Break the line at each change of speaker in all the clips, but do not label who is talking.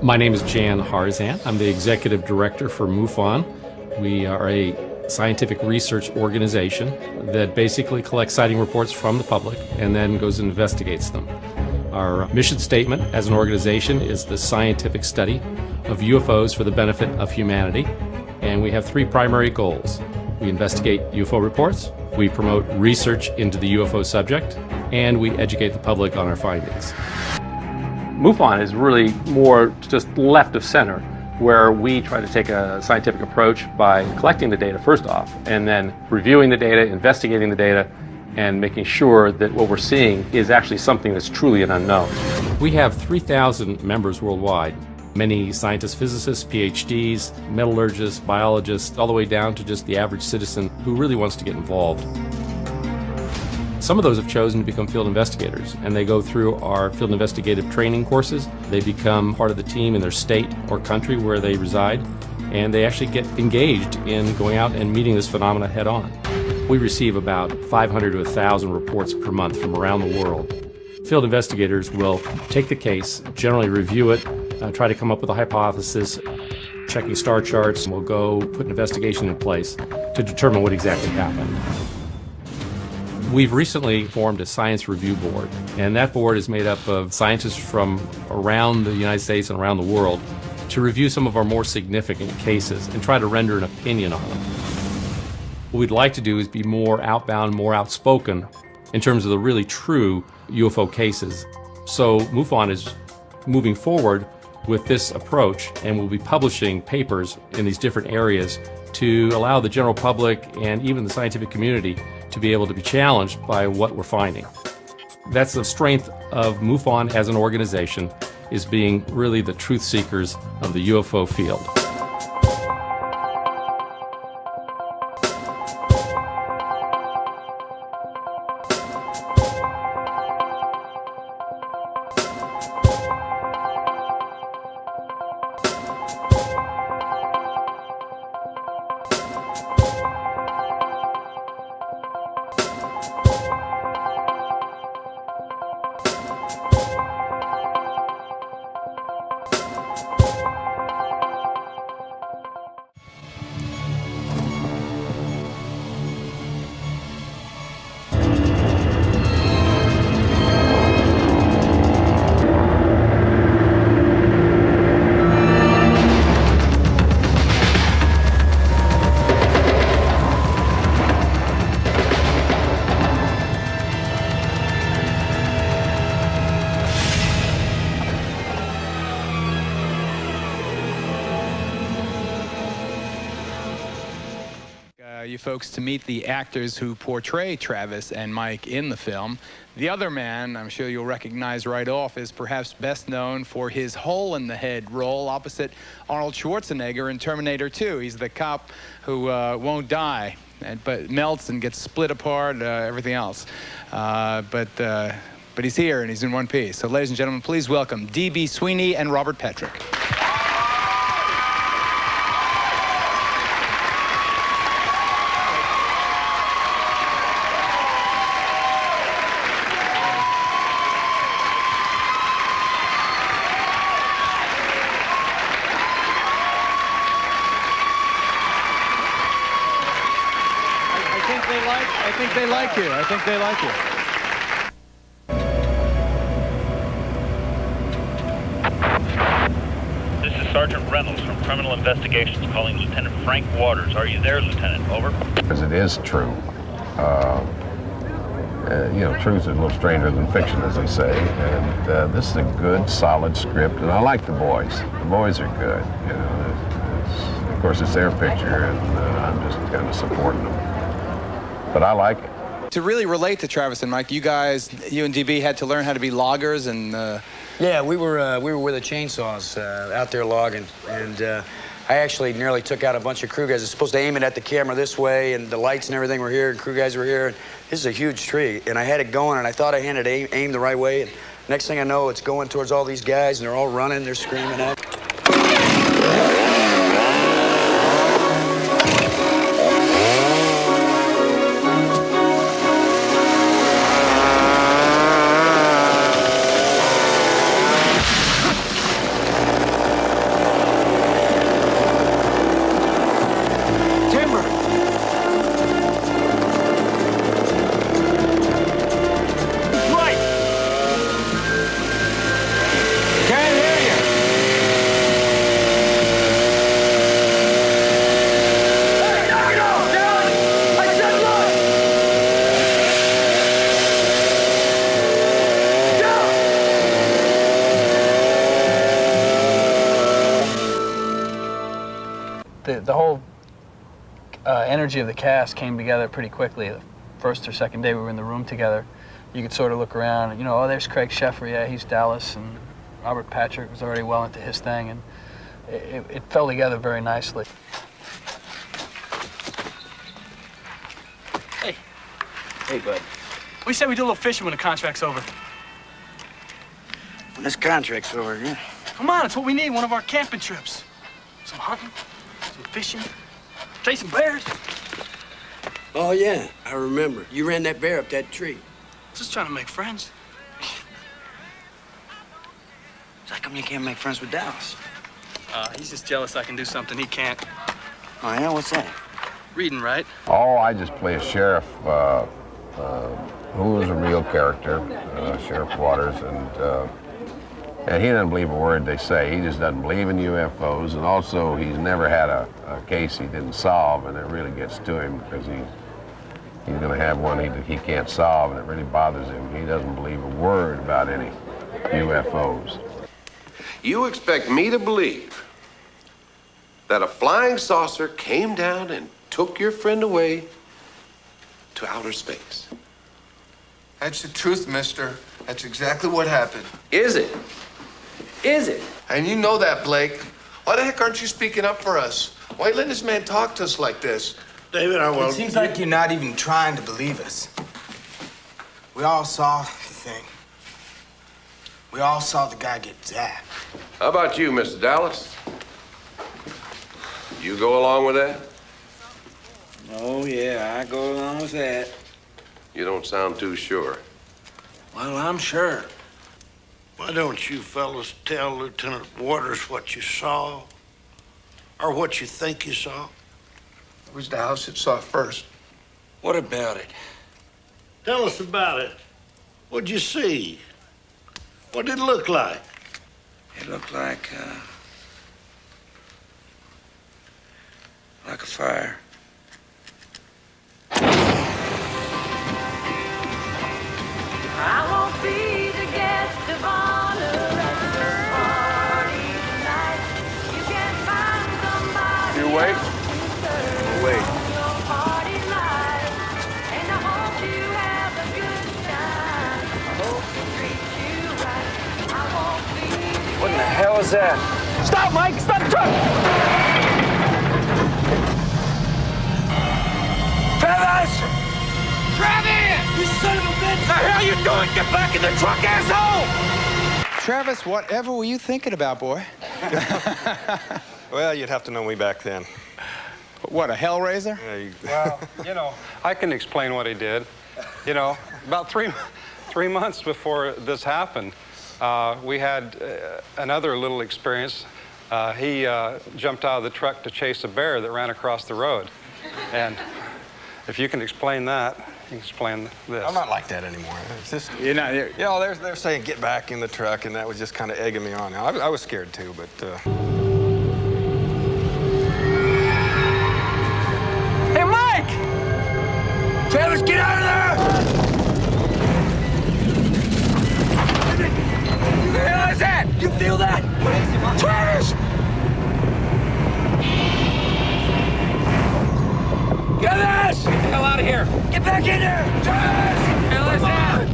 My name is Jan Harzan. I'm the Executive Director for Mufon. We are a scientific research organization that basically collects sighting reports from the public and then goes and investigates them. Our mission statement as an organization is the scientific study of UFOs for the benefit of humanity, and we have three primary goals. We investigate UFO reports, we promote research into the UFO subject, and we educate the public on our findings. Mufon is really more just left of center, where we try to take a scientific approach by collecting the data first off, and then reviewing the data, investigating the data, and making sure that what we're seeing is actually something that's truly an unknown. We have 3,000 members worldwide. Many scientists, physicists, PhDs, metallurgists, biologists, all the way down to just the average citizen who really wants to get involved. Some of those have chosen to become field investigators, and they go through our field investigative training courses. They become part of the team in their state or country where they reside, and they actually get engaged in going out and meeting this phenomena head on. We receive about 500 to 1,000 reports per month from around the world. Field investigators will take the case, generally review it, try to come up with a hypothesis, checking star charts, and we'll go put an investigation in place to determine what exactly happened. We've recently formed a science review board, and that board is made up of scientists from around the United States and around the world to review some of our more significant cases and try to render an opinion on them. What we'd like to do is be more outbound, more outspoken in terms of the really true UFO cases. So Mufon is moving forward with this approach, and we'll be publishing papers in these different areas to allow the general public and even the scientific community to be able to be challenged by what we're finding. That's the strength of Mufon as an organization, is being really the truth seekers of the UFO field.
You folks to meet the actors who portray Travis and Mike in the film. The other man, I'm sure you'll recognize right off, is perhaps best known for his hole-in-the-head role opposite Arnold Schwarzenegger in Terminator 2. He's the cop who won't die, but melts and gets split apart, everything else. But he's here and he's in one piece. So ladies and gentlemen, please welcome D.B. Sweeney and Robert Patrick. I think they like you. I think they like you.
This is Sergeant Reynolds from Criminal Investigations calling Lieutenant Frank Waters. Are you there, Lieutenant? Over.
Because it is true. You know, truth is a little stranger than fiction, as they say. And this is a good, solid script, and I like the boys. The boys are good. You know, of course, it's their picture, and I'm just kind of supporting them. But I like it.
To really relate to Travis and Mike, you guys, you and DB had to learn how to be loggers and...
Yeah, we were with the chainsaws out there logging, and I actually nearly took out a bunch of crew guys. I was supposed to aim it at the camera this way, and the lights and everything were here, and crew guys were here. And this is a huge tree, and I had it going, and I thought I had it aimed the right way, and next thing I know, it's going towards all these guys, and they're all running, they're screaming at me.
the whole energy of the cast came together pretty quickly. The first or second day we were in the room together, you could sort of look around and, you know, oh, there's Craig Sheffer, yeah, he's Dallas, and Robert Patrick was already well into his thing, and it fell together very nicely. Hey.
Hey, bud.
We said we do a little fishing when the contract's over.
When this contract's over, yeah.
Come on, it's what we need, one of our camping trips. Some hunting, some fishing, chasing bears.
Oh, yeah, I remember. You ran that bear up that tree.
Just trying to make friends.
How come you can't make friends with Dallas?
He's just jealous I can do something he can't.
Oh, yeah? What's that?
Reading, right?
Oh, I just play a sheriff who is a real character, Sheriff Waters, and he doesn't believe a word they say. He just doesn't believe in UFOs, and also he's never had a case he didn't solve, and it really gets to him because he's going to have one he can't solve, and it really bothers him. He doesn't believe a word about any UFOs.
You expect me to believe that a flying saucer came down and took your friend away to outer space?
That's the truth, mister. That's exactly what happened.
Is it? Is it?
And you know that, Blake. Why the heck aren't you speaking up for us? Why let this man talk to us like this?
David,
It seems like you're not even trying to believe us. We all saw the thing. We all saw the guy get zapped.
How about you, Mr. Dallas? You go along with that?
Oh, yeah, I go along with that.
You don't sound too sure.
Well, I'm sure.
Why don't you fellas tell Lieutenant Waters what you saw? Or what you think you saw?
It was the house that saw it first.
What about it?
Tell us about it. What'd you see? What did it look like?
It looked like a fire.
I won't be the guest of honor at the party tonight. You can find somebody.
You wait.
Wait.
Your party life. And I hope you have a good time. I hope they treat you right. I won't be the
What in the hell is that?
Stop, Mike! Stop the truck!
Travis! Travis! You son of a bitch!
What the hell are you doing? Get back in the truck, asshole!
Travis, whatever were you thinking about, boy?
Well, you'd have to know me back then.
What, a hellraiser?
Well, you know, I can explain what he did. You know, about three months before this happened, we had another little experience. He jumped out of the truck to chase a bear that ran across the road. And if you can explain that, you can explain this.
I'm not like that anymore.
It's just,
You're not.
you know, they're saying get back in the truck, and that was just kind of egging me on. Now, I was scared too, but.
Hey, Mike!
Travis, get out of there! What the hell is that? You feel that? Travis! Travis! Get the hell out of here! Get back in there! Travis! What the hell is that?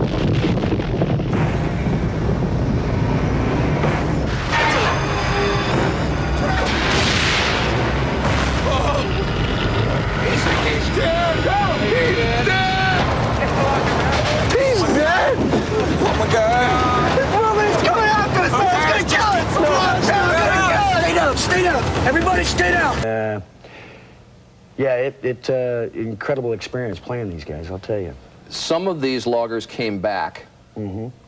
He's dead! He's dead! He's dead! Oh my God! He's coming after us! It's gonna kill us! Come on, Travis! Stay down! Stay down! Everybody stay down! Yeah, it's an incredible experience playing these guys, I'll tell you.
Some of these loggers came back.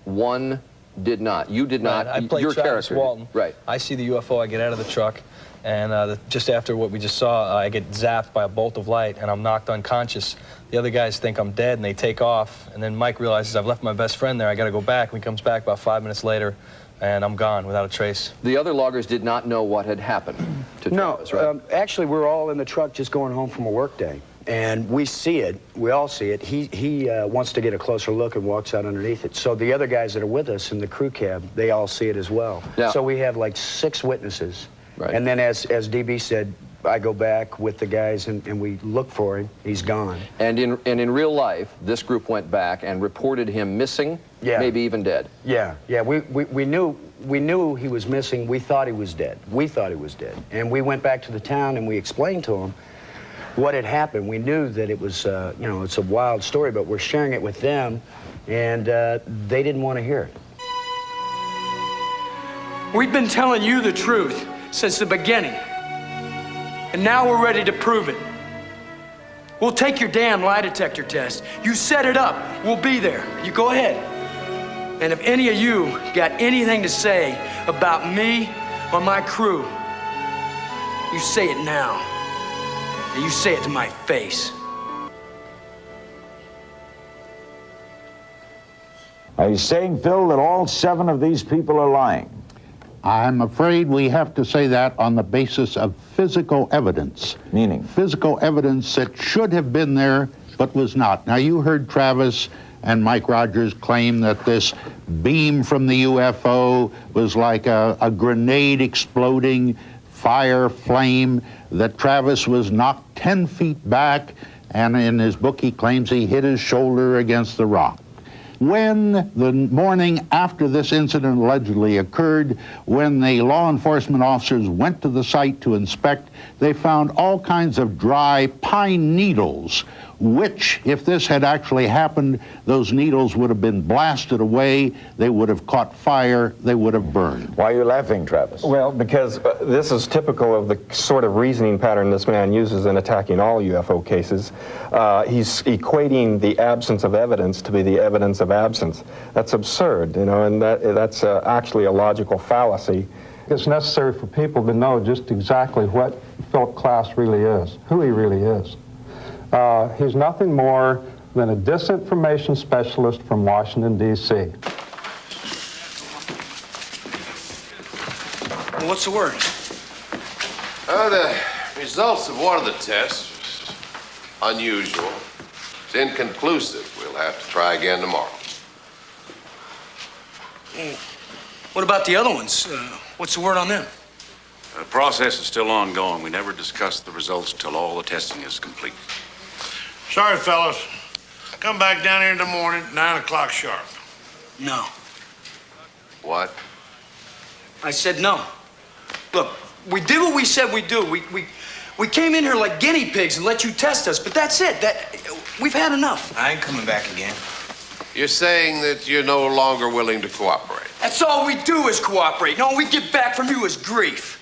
One did not. You did not.
I played
Your
Travis
character.
Walton.
Right.
I see the UFO, I get out of the truck, and just after what we just saw, I get zapped by a bolt of light, and I'm knocked unconscious. The other guys think I'm dead, and they take off, and then Mike realizes I've left my best friend there, I gotta go back, and he comes back about 5 minutes later, and I'm gone without a trace.
The other loggers did not know what had happened to Travis, right?
Actually, we're all in the truck just going home from a work day. And we see it, we all see it. He wants to get a closer look and walks out underneath it. So the other guys that are with us in the crew cab, they all see it as well.
Yeah.
So we have like 6 witnesses.
Right.
And then as DB said, I go back with the guys and we look for him. He's gone.
And in real life, this group went back and reported him missing, maybe even dead.
Yeah. We knew he was missing. We thought he was dead. And we went back to the town and we explained to him what had happened. We knew that it was, you know, it's a wild story, but we're sharing it with them, and they didn't want to hear it.
We've been telling you the truth since the beginning, and now we're ready to prove it. We'll take your damn lie detector test. You set it up, we'll be there. You go ahead. And if any of you got anything to say about me or my crew, you say it now. And you say it to my face.
Are you saying, Phil, that all 7 of these people are lying?
I'm afraid we have to say that on the basis of physical evidence.
Meaning?
Physical evidence that should have been there, but was not. Now, you heard Travis and Mike Rogers claim that this beam from the UFO was like a grenade exploding, fire, flame, that Travis was knocked 10 feet back, and in his book he claims he hit his shoulder against the rock. When the morning after this incident allegedly occurred, when the law enforcement officers went to the site to inspect, they found all kinds of dry pine needles, which, if this had actually happened, those needles would have been blasted away, they would have caught fire, they would have burned.
Why are you laughing, Travis?
Well, because this is typical of the sort of reasoning pattern this man uses in attacking all UFO cases. He's equating the absence of evidence to be the evidence of absence. That's absurd, you know, and that's actually a logical fallacy.
It's necessary for people to know just exactly what Philip Klass really is, who he really is. He's nothing more than a disinformation specialist from Washington, D.C.
Well, what's the word?
The results of one of the tests was unusual. It's inconclusive. We'll have to try again tomorrow.
What about the other ones? What's the word on them?
The process is still ongoing. We never discuss the results until all the testing is complete.
Sorry, fellas. Come back down here in the morning, 9 o'clock sharp.
No.
What?
I said no. Look, we did what we said we'd do. We came in here like guinea pigs and let you test us, but that's it. We've had enough.
I ain't coming back again.
You're saying that you're no longer willing to cooperate?
That's all we do is cooperate. And all we get back from you is grief.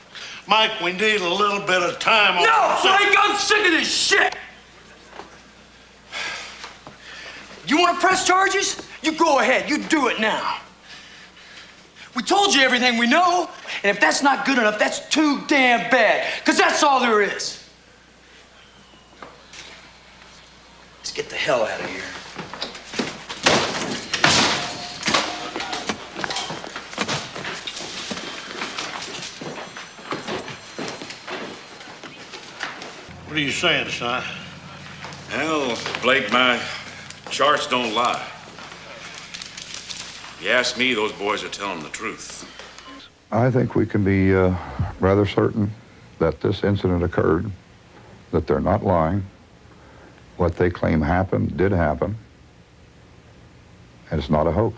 Mike, we need a little bit of time on
No, Frank, I'm sick of this shit. You want to press charges? You go ahead. You do it now. We told you everything we know, and if that's not good enough, that's too damn bad, because that's all there is. Let's get the hell out of here.
What are you saying, son?
Well, Blake, my charts don't lie. If you ask me, those boys are telling the truth.
I think we can be rather certain that this incident occurred, that they're not lying. What they claim happened did happen, and it's not a hoax.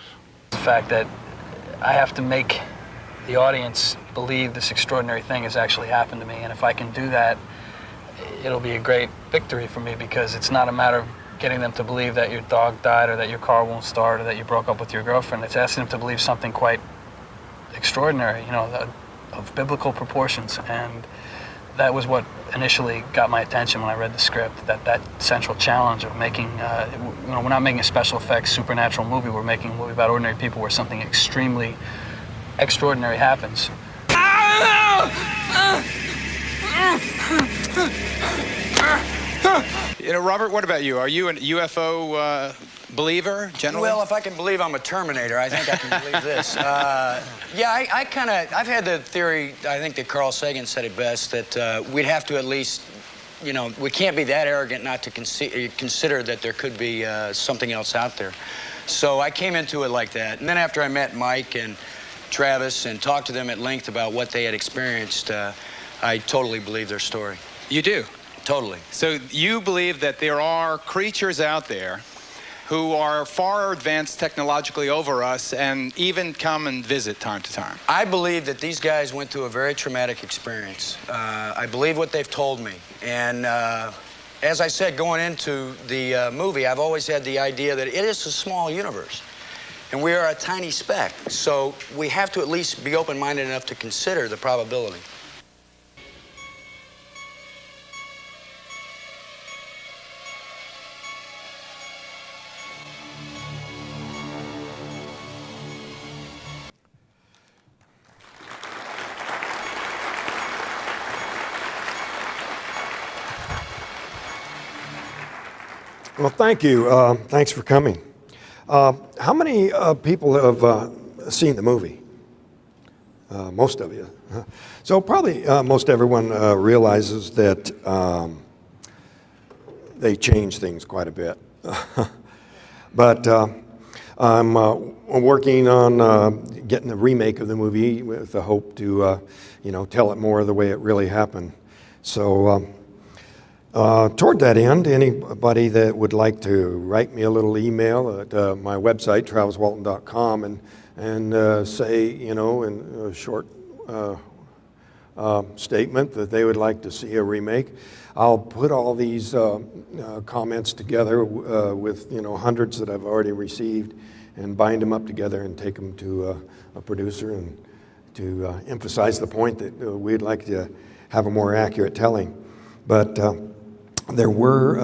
The fact that I have to make the audience believe this extraordinary thing has actually happened to me, and if I can do that, it'll be a great victory for me, because it's not a matter of getting them to believe that your dog died or that your car won't start or that you broke up with your girlfriend. It's asking them to believe something quite extraordinary, you know, of biblical proportions. And that was what initially got my attention when I read the script, that central challenge of making, you know, we're not making a special effects supernatural movie, we're making a movie about ordinary people where something extremely extraordinary happens.
You know, Robert, what about you? Are you a UFO believer, generally?
Well, if I can believe I'm a Terminator, I think I can believe this. Yeah, I've had the theory, I think that Carl Sagan said it best, that we'd have to at least, you know, we can't be that arrogant not to consider that there could be something else out there. So I came into it like that. And then after I met Mike and Travis and talked to them at length about what they had experienced, I totally believed their story.
You do?
Totally.
So you believe that there are creatures out there who are far advanced technologically over us and even come and visit time to time?
I believe that these guys went through a very traumatic experience. I believe what they've told me. And as I said, going into the movie, I've always had the idea that it is a small universe. And we are a tiny speck. So we have to at least be open-minded enough to consider the probability.
Well, thank you. Thanks for coming. How many people have seen the movie? Most of you. So probably most everyone realizes that they change things quite a bit. But I'm working on getting a remake of the movie with the hope to, tell it more the way it really happened. So toward that end, anybody that would like to write me a little email at my website, traviswalton.com, and say, in a short statement that they would like to see a remake, I'll put all these comments together with, hundreds that I've already received and bind them up together and take them to a producer and to emphasize the point that we'd like to have a more accurate telling. But there were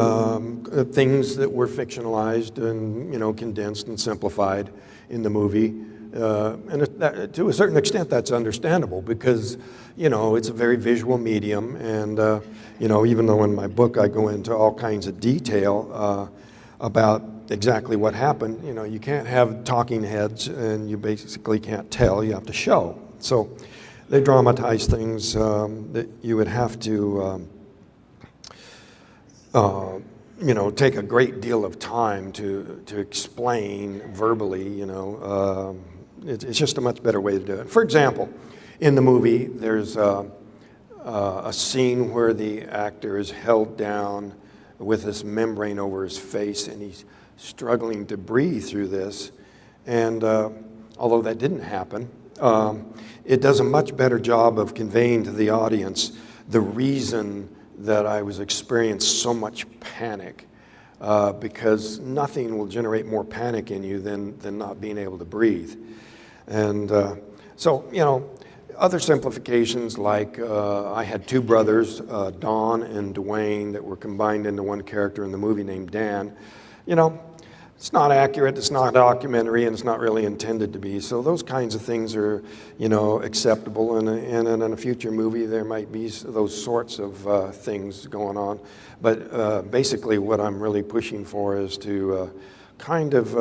things that were fictionalized and, condensed and simplified in the movie. And to a certain extent, that's understandable because, it's a very visual medium. And, even though in my book I go into all kinds of detail about exactly what happened, you can't have talking heads and you basically can't tell, you have to show. So they dramatize things that you would have to take a great deal of time to explain verbally, it's just a much better way to do it. For example, in the movie, there's a scene where the actor is held down with this membrane over his face and he's struggling to breathe through this. And although that didn't happen, it does a much better job of conveying to the audience the reason that I was experiencing so much panic, because nothing will generate more panic in you than not being able to breathe. And so, other simplifications like I had two brothers, Don and Dwayne, that were combined into one character in the movie named Dan. It's not accurate, it's not documentary, and it's not really intended to be. So those kinds of things are, acceptable. And in a future movie, there might be those sorts of things going on. But basically, what I'm really pushing for is to kind of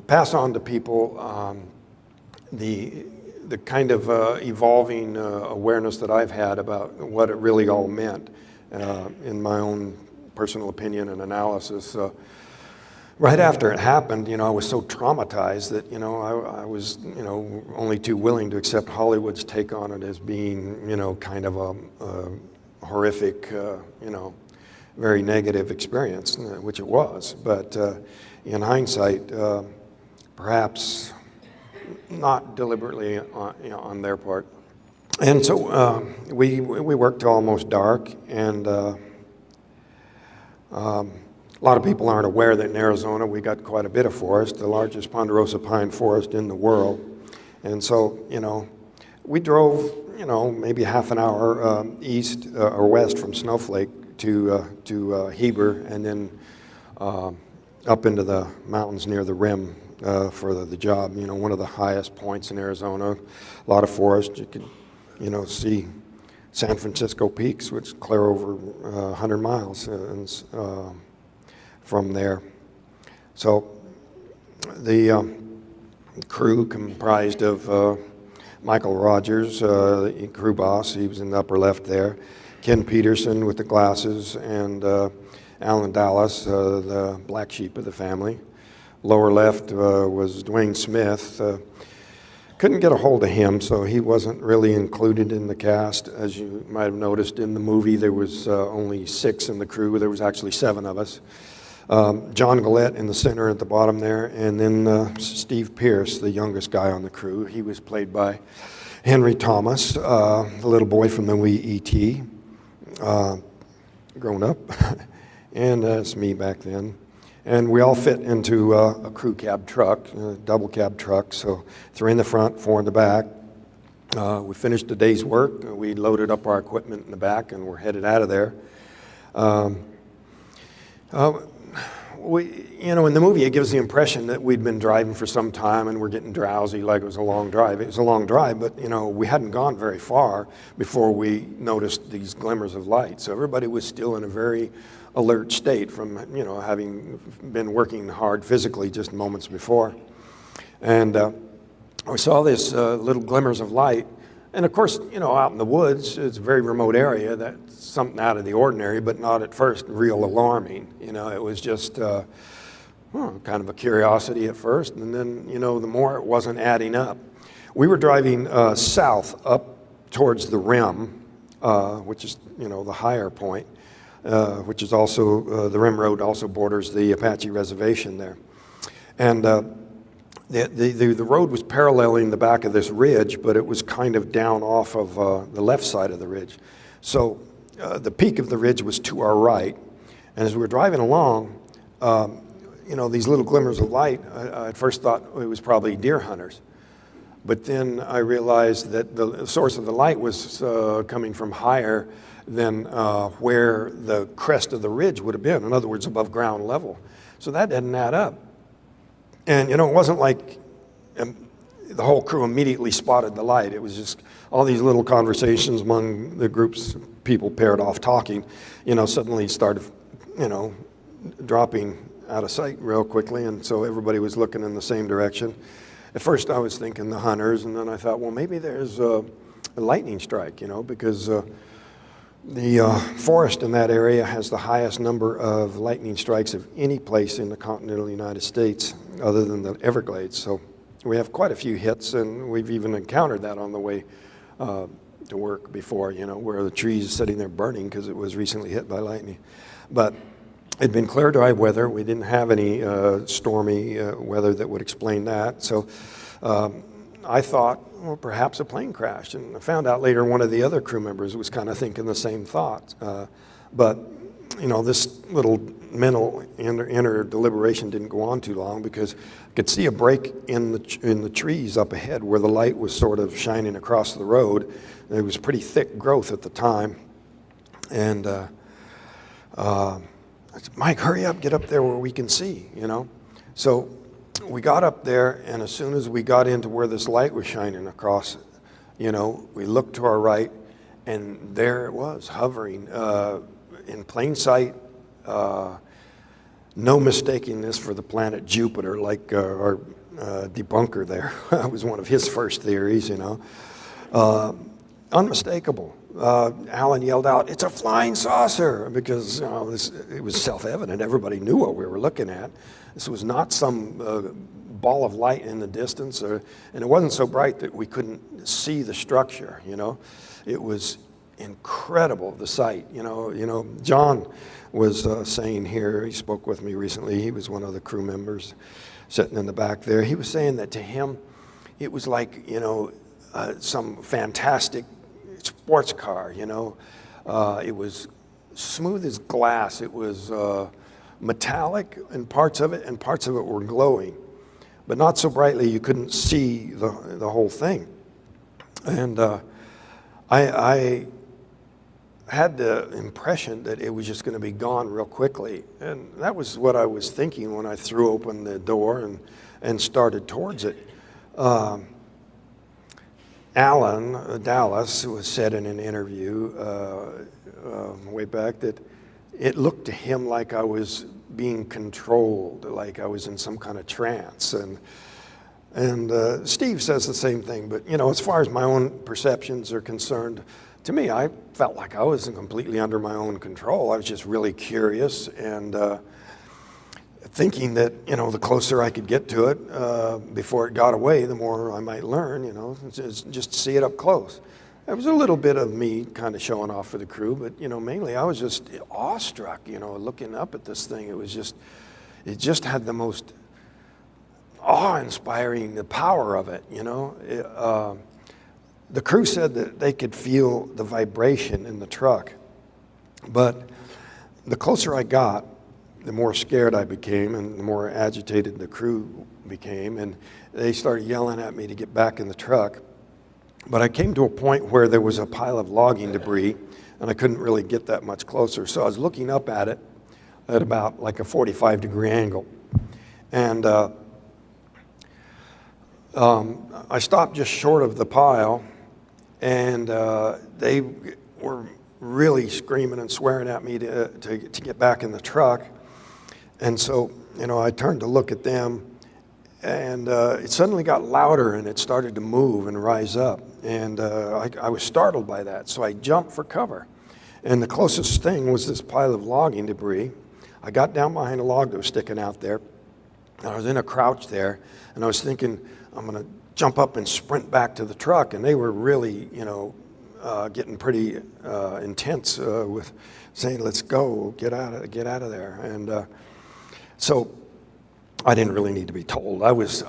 pass on to people the kind of evolving awareness that I've had about what it really all meant in my own personal opinion and analysis. Right after it happened, I was so traumatized that, I was, only too willing to accept Hollywood's take on it as being, kind of a horrific, very negative experience, which it was. But in hindsight, perhaps not deliberately on their part. And so we worked till almost dark, and a lot of people aren't aware that in Arizona we got quite a bit of forest, the largest ponderosa pine forest in the world. And so, we drove, maybe half an hour east or west from Snowflake to Heber, and then up into the mountains near the rim for the job. One of the highest points in Arizona, a lot of forest. You could, see San Francisco peaks, which clear over 100 miles from there. So the crew comprised of Michael Rogers, the crew boss, he was in the upper left there, Ken Peterson with the glasses, and Alan Dallas, the black sheep of the family. Lower left was Dwayne Smith, Couldn't get a hold of him, so he wasn't really included in the cast. As you might have noticed in the movie, there was only 6 in the crew. There was actually 7 of us. John Gillette in the center at the bottom there, and then Steve Pierce, the youngest guy on the crew. He was played by Henry Thomas, the little boy from the movie E.T., grown up, and that's me back then. And we all fit into a crew cab truck, a double cab truck, so 3 in the front, 4 in the back. We finished the day's work. We loaded up our equipment in the back, and we're headed out of there. In the movie, it gives the impression that we'd been driving for some time and we're getting drowsy, like it was a long drive. It was a long drive, but we hadn't gone very far before we noticed these glimmers of light. So everybody was still in a very alert state from having been working hard physically just moments before. And we saw this little glimmers of light. And of course, out in the woods, it's a very remote area. That's something out of the ordinary, but not at first real alarming. It was just kind of a curiosity at first. And then, the more it wasn't adding up. We were driving south up towards the rim, which is, the higher point, which is also, the rim road also borders the Apache reservation there. And the road was paralleling the back of this ridge, but it was kind of down off of the left side of the ridge. So the peak of the ridge was to our right. And as we were driving along, these little glimmers of light, I at first thought it was probably deer hunters. But then I realized that the source of the light was coming from higher than where the crest of the ridge would have been, in other words, above ground level. So that didn't add up. And, it wasn't like the whole crew immediately spotted the light. It was just all these little conversations among the groups of people paired off talking, suddenly started, dropping out of sight real quickly. And so everybody was looking in the same direction. At first I was thinking the hunters, and then I thought, well, maybe there's a lightning strike, because the forest in that area has the highest number of lightning strikes of any place in the continental United States other than the Everglades. So we have quite a few hits, and we've even encountered that on the way to work before, where the trees are sitting there burning because it was recently hit by lightning. But it'd been clear, dry weather. We didn't have any stormy weather that would explain that. So I thought, well, perhaps a plane crashed. And I found out later one of the other crew members was kind of thinking the same thought. But, this little mental inner deliberation didn't go on too long because I could see a break in the trees up ahead where the light was sort of shining across the road. There was pretty thick growth at the time. And I said, Mike, hurry up, get up there where we can see, So we got up there, and as soon as we got into where this light was shining across, we looked to our right, and there it was, hovering in plain sight. No mistaking this for the planet Jupiter, like our debunker there. That was one of his first theories, Unmistakable. Alan yelled out, "It's a flying saucer," because it was self-evident. Everybody knew what we were looking at. This was not some ball of light in the distance, and it wasn't so bright that we couldn't see the structure. It was incredible, the sight. John was saying here. He spoke with me recently. He was one of the crew members sitting in the back there. He was saying that to him, it was like some fantastic sports car, it was smooth as glass. It was metallic in parts of it, and parts of it were glowing, but not so brightly you couldn't see the whole thing. And I had the impression that it was just going to be gone real quickly, and that was what I was thinking when I threw open the door and started towards it. Alan Dallas was said in an interview way back that it looked to him like I was being controlled, like I was in some kind of trance. And Steve says the same thing, but as far as my own perceptions are concerned, to me, I felt like I wasn't completely under my own control. I was just really curious, and thinking that, the closer I could get to it before it got away, the more I might learn, just see it up close. There was a little bit of me kind of showing off for the crew, but, mainly I was just awestruck, looking up at this thing. It just had the most awe-inspiring, the power of it, the crew said that they could feel the vibration in the truck, but the closer I got, the more scared I became and the more agitated the crew became, and they started yelling at me to get back in the truck. But I came to a point where there was a pile of logging debris and I couldn't really get that much closer. So I was looking up at it at about like a 45-degree angle. And I stopped just short of the pile, and they were really screaming and swearing at me to get back in the truck. And so, I turned to look at them, and it suddenly got louder and it started to move and rise up. And I was startled by that, so I jumped for cover. And the closest thing was this pile of logging debris. I got down behind a log that was sticking out there, and I was in a crouch there, and I was thinking, I'm going to jump up and sprint back to the truck. And they were really, getting pretty intense with saying, "Let's go, get out of there." And so I didn't really need to be told. I was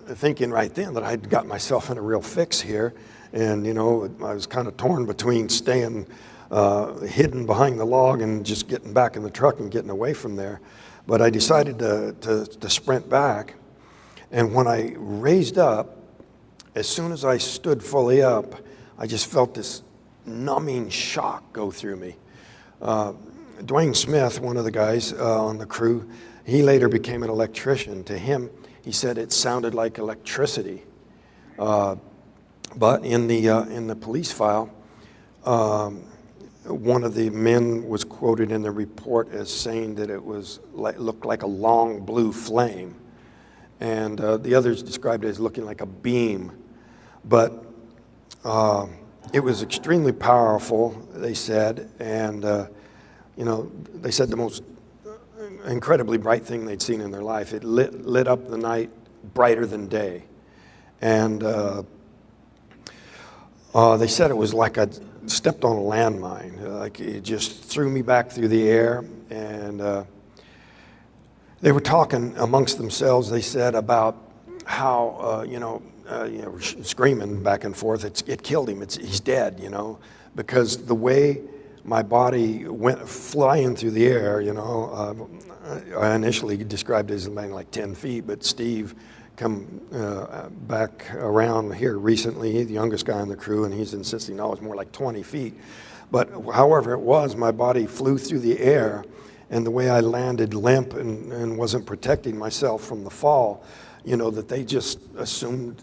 thinking right then that I'd got myself in a real fix here, and I was kind of torn between staying hidden behind the log and just getting back in the truck and getting away from there. But I decided to sprint back, and when I raised up, as soon as I stood fully up, I just felt this numbing shock go through me. Dwayne Smith, one of the guys on the crew, he later became an electrician. To him, he said it sounded like electricity. But in the police file, one of the men was quoted in the report as saying that it looked like a long blue flame, and the others described it as looking like a beam. But it was extremely powerful, they said, and they said the most incredibly bright thing they'd seen in their life. It lit up the night brighter than day. And they said it was like I stepped on a landmine. Like it just threw me back through the air. And they were talking amongst themselves, they said, about how, screaming back and forth, it killed him, he's dead, because the way my body went flying through the air, I initially described it as being like 10 feet, but Steve come back around here recently, the youngest guy on the crew, and he's insisting, no, it's more like 20 feet. But however it was, my body flew through the air, and the way I landed limp and wasn't protecting myself from the fall, that they just assumed,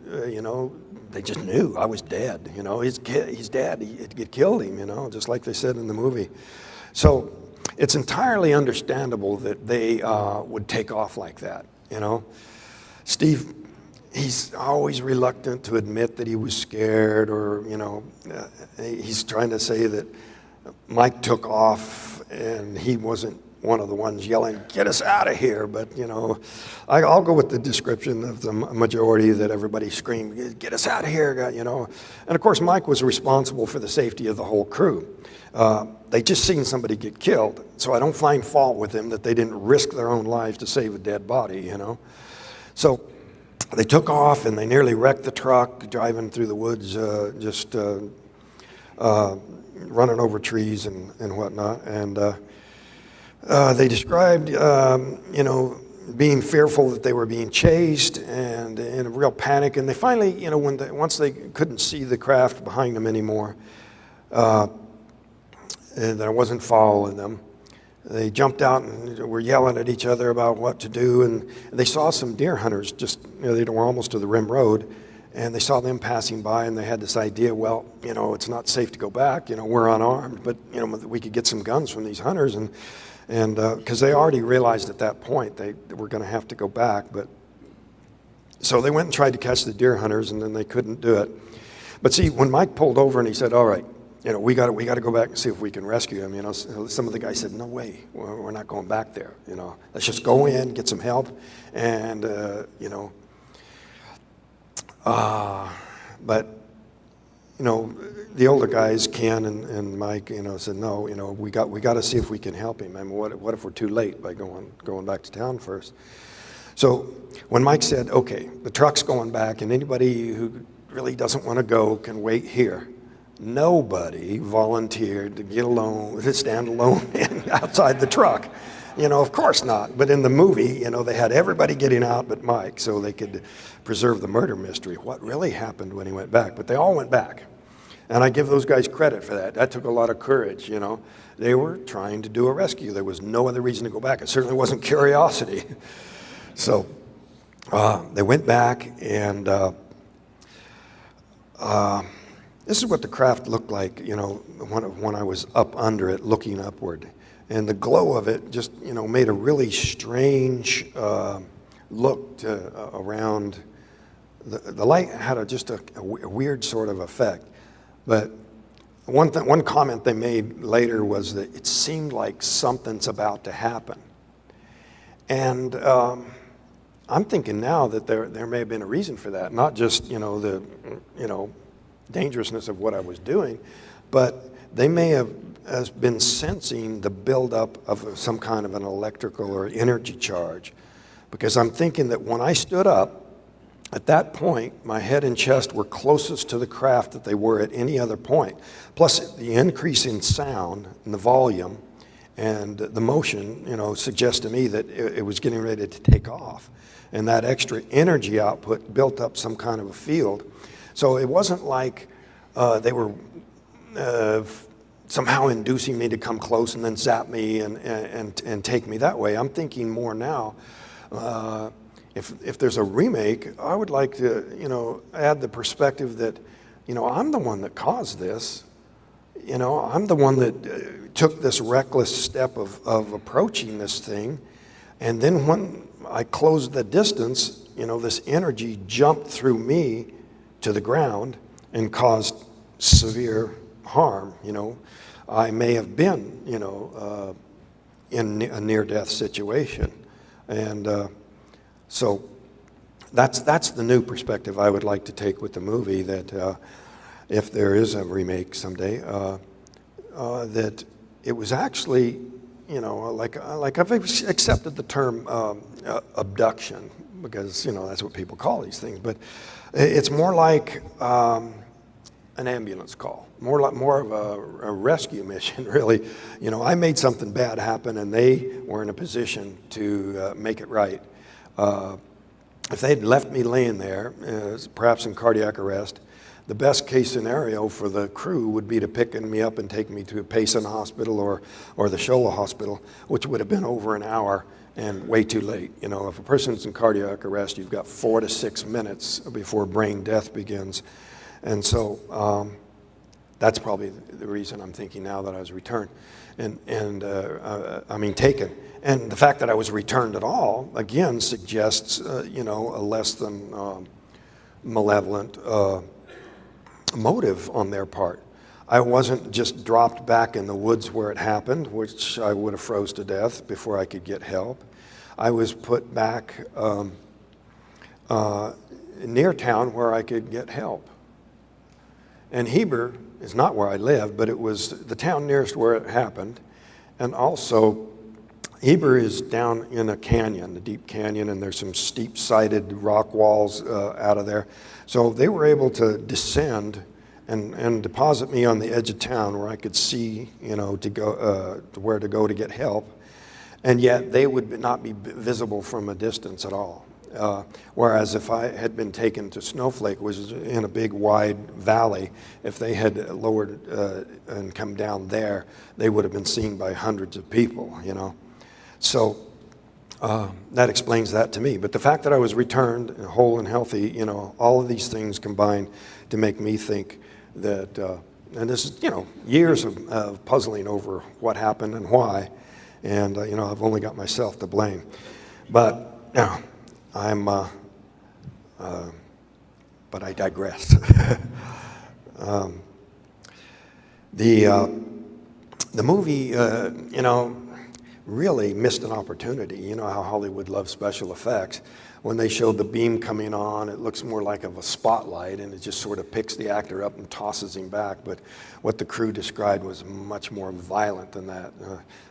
they just knew I was dead. He's dead. It killed him, just like they said in the movie. So it's entirely understandable that they would take off like that, Steve, he's always reluctant to admit that he was scared, or, he's trying to say that Mike took off and he wasn't one of the ones yelling, "Get us out of here." But, I'll go with the description of the majority that everybody screamed, "Get us out of here," And of course, Mike was responsible for the safety of the whole crew. They just seen somebody get killed, so I don't find fault with them that they didn't risk their own lives to save a dead body, So they took off and they nearly wrecked the truck, driving through the woods, just running over trees and whatnot. And they described, being fearful that they were being chased and in a real panic. And they finally, once they couldn't see the craft behind them anymore, and I wasn't following them, they jumped out and were yelling at each other about what to do. And they saw some deer hunters just, they were almost to the rim road, and they saw them passing by, and they had this idea, well, it's not safe to go back, we're unarmed, but, we could get some guns from these hunters. And because they already realized at that point they were going to have to go back. But so they went and tried to catch the deer hunters, and then they couldn't do it. But see, when Mike pulled over and he said, "All right, we got to go back and see if we can rescue him. Some of the guys said, no way, we're not going back there. Let's just go in, get some help, and but the older guys, Ken and Mike, said no. We got to see if we can help him. I mean, what if we're too late by going back to town first? So when Mike said, okay, the truck's going back, and anybody who really doesn't want to go can wait here. Nobody volunteered to stand alone outside the truck. Of course not. But in the movie, they had everybody getting out but Mike so they could preserve the murder mystery. What really happened when he went back? But they all went back. And I give those guys credit for that. That took a lot of courage, They were trying to do a rescue. There was no other reason to go back. It certainly wasn't curiosity. So they went back, and this is what the craft looked like, when I was up under it, looking upward. And the glow of it just, made a really strange look around. The light had just a weird sort of effect. But one comment they made later was that it seemed like something's about to happen. And I'm thinking now that there may have been a reason for that, not just the dangerousness of what I was doing, but they may have been sensing the buildup of some kind of an electrical or energy charge, because I'm thinking that when I stood up, at that point, my head and chest were closest to the craft that they were at any other point. Plus, the increase in sound and the volume and the motion, suggests to me that it was getting ready to take off. And that extra energy output built up some kind of a field. So it wasn't like they were somehow inducing me to come close and then zap me and take me that way. I'm thinking more now, if there's a remake, I would like to, add the perspective that, I'm the one that caused this. I'm the one that took this reckless step of approaching this thing. And then when I closed the distance, this energy jumped through me to the ground and caused severe harm. I may have been, in a near-death situation. And so that's the new perspective I would like to take with the movie, that if there is a remake someday, that it was actually, like I've accepted the term abduction, because, that's what people call these things. But it's more like an ambulance call, more of a rescue mission, really. I made something bad happen, and they were in a position to make it right. If they'd left me laying there, perhaps in cardiac arrest, the best case scenario for the crew would be to pick me up and take me to Payson Hospital or the Shola Hospital, which would have been over an hour and way too late. If a person's in cardiac arrest, you've got 4 to 6 minutes before brain death begins. And so that's probably the reason I'm thinking now that I was returned, taken. And the fact that I was returned at all, again, suggests, a less than malevolent motive on their part. I wasn't just dropped back in the woods where it happened, which I would have froze to death before I could get help. I was put back near town where I could get help. And Heber is not where I live, but it was the town nearest where it happened. And also, Heber is down in a canyon, a deep canyon, and there's some steep-sided rock walls out of there. So they were able to descend and deposit me on the edge of town where I could see, to go to where to go to get help. And yet they would not be visible from a distance at all. Whereas if I had been taken to Snowflake, which is in a big wide valley, if they had lowered and come down there, they would have been seen by hundreds of people, So that explains that to me. But the fact that I was returned whole and healthy, all of these things combined to make me think that, and this is, years of puzzling over what happened and why, and, I've only got myself to blame. But, but I digress. The movie, you know, really missed an opportunity. You know how Hollywood loves special effects. When they showed the beam coming on, it looks more like of a spotlight, and it just sort of picks the actor up and tosses him back. But what the crew described was much more violent than that.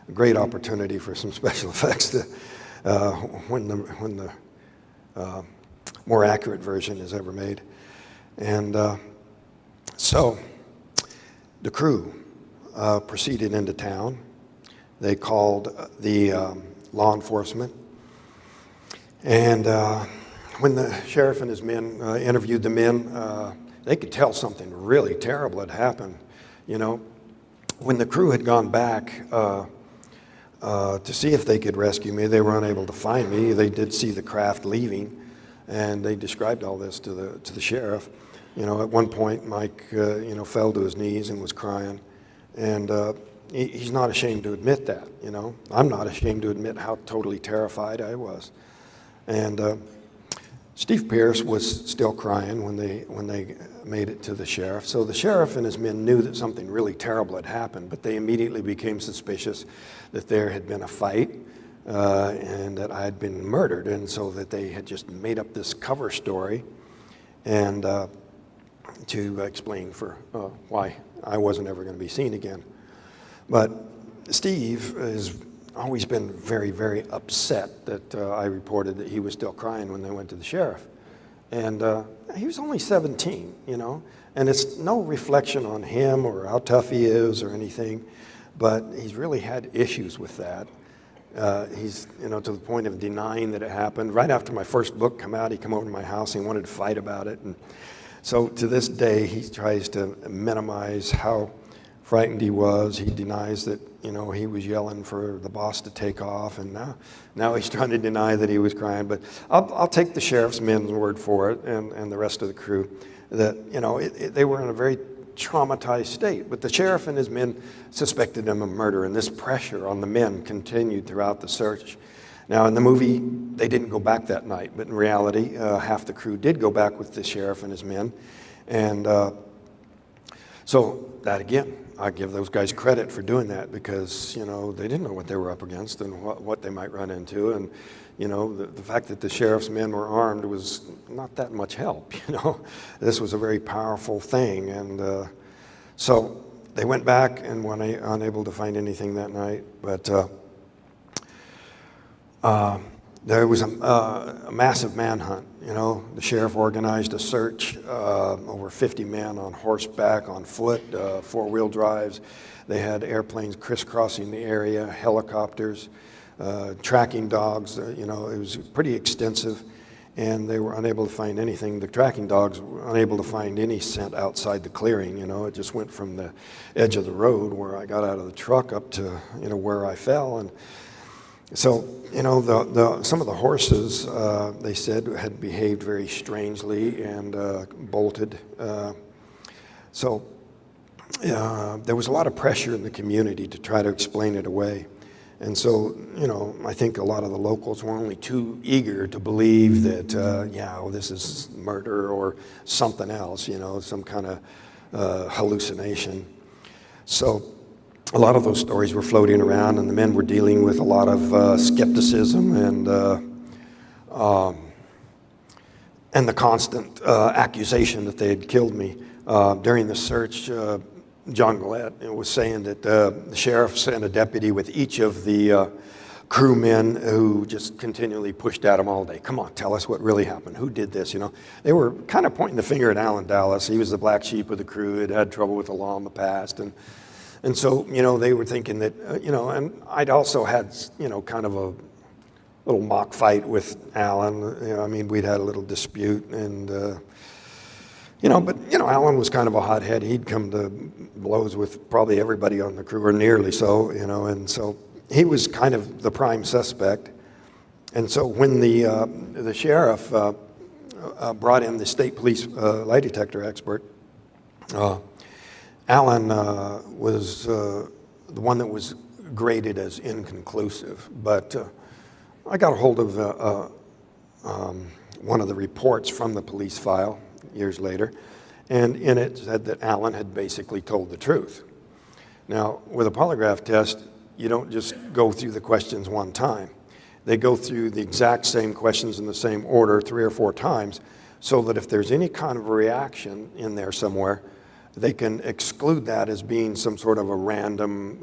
A great opportunity for some special effects to, when the more accurate version is ever made. And so the crew proceeded into town. They called the law enforcement. And when the sheriff and his men interviewed the men, they could tell something really terrible had happened. You know, when the crew had gone back to see if they could rescue me, they were unable to find me. They did see the craft leaving, and they described all this to the sheriff. You know, at one point, Mike, you know, fell to his knees and was crying, and he's not ashamed to admit that. You know, I'm not ashamed to admit how totally terrified I was. And Steve Pierce was still crying when they made it to the sheriff. So the sheriff and his men knew that something really terrible had happened, but they immediately became suspicious that there had been a fight and that I had been murdered, and so that they had just made up this cover story and to explain for why I wasn't ever going to be seen again. But Steve has always been very, very upset that I reported that he was still crying when they went to the sheriff. And he was only 17, you know, and it's no reflection on him or how tough he is or anything, but he's really had issues with that. He's, you know, to the point of denying that it happened. Right after my first book came out, he came over to my house and he wanted to fight about it. And so to this day, he tries to minimize how frightened he was. He denies that, you know, he was yelling for the boss to take off, and now he's trying to deny that he was crying. But I'll take the sheriff's men's word for it, and the rest of the crew, that, you know, they were in a very traumatized state. But the sheriff and his men suspected him of murder, and this pressure on the men continued throughout the search. Now, in the movie, they didn't go back that night, but in reality, half the crew did go back with the sheriff and his men. And so that, again, I give those guys credit for doing that, because, you know, they didn't know what they were up against and what they might run into. And, you know, the fact that the sheriff's men were armed was not that much help, you know. This was a very powerful thing. And so they went back and were unable to find anything that night. But there was a massive manhunt. You know, the sheriff organized a search, over 50 men on horseback, on foot, four-wheel drives. They had airplanes crisscrossing the area, helicopters, tracking dogs. You know, it was pretty extensive, and they were unable to find anything. The tracking dogs were unable to find any scent outside the clearing. You know, it just went from the edge of the road where I got out of the truck up to, you know, where I fell. And so, you know, some of the horses, they said, had behaved very strangely and bolted. So there was a lot of pressure in the community to try to explain it away. And so, you know, I think a lot of the locals were only too eager to believe that, yeah, well, this is murder or something else, you know, some kind of hallucination. So a lot of those stories were floating around, and the men were dealing with a lot of skepticism and the constant accusation that they had killed me. During the search, John Gillette was saying that the sheriff sent a deputy with each of the crewmen who just continually pushed at him all day. Come on, tell us what really happened. Who did this? You know, they were kind of pointing the finger at Alan Dallas. He was the black sheep of the crew. Had trouble with the law in the past, and so, you know, they were thinking that, you know, and I'd also had, you know, kind of a little mock fight with Alan. You know, I mean, we'd had a little dispute, and you know, but, you know, Alan was kind of a hothead. He'd come to blows with probably everybody on the crew, or nearly so, you know, and so he was kind of the prime suspect. And so when the sheriff brought in the state police lie detector expert, Alan was the one that was graded as inconclusive, but I got a hold of one of the reports from the police file years later, and in it said that Alan had basically told the truth. Now, with a polygraph test, you don't just go through the questions one time. They go through the exact same questions in the same order 3 or 4 times, so that if there's any kind of a reaction in there somewhere, they can exclude that as being some sort of a random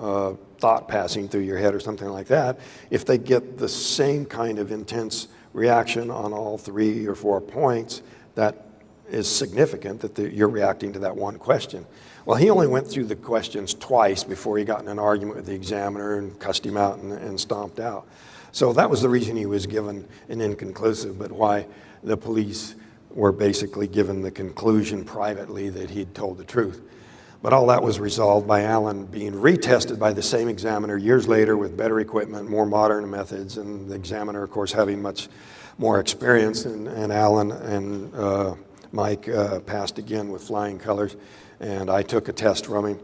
thought passing through your head or something like that. If they get the same kind of intense reaction on all 3 or 4 points, that is significant that you're reacting to that one question. Well, he only went through the questions twice before he got in an argument with the examiner and cussed him out and stomped out. So that was the reason he was given an inconclusive, but why the police were basically given the conclusion privately that he'd told the truth. But all that was resolved by Alan being retested by the same examiner years later with better equipment, more modern methods, and the examiner, of course, having much more experience, and Alan and Mike passed again with flying colors, and I took a test from him.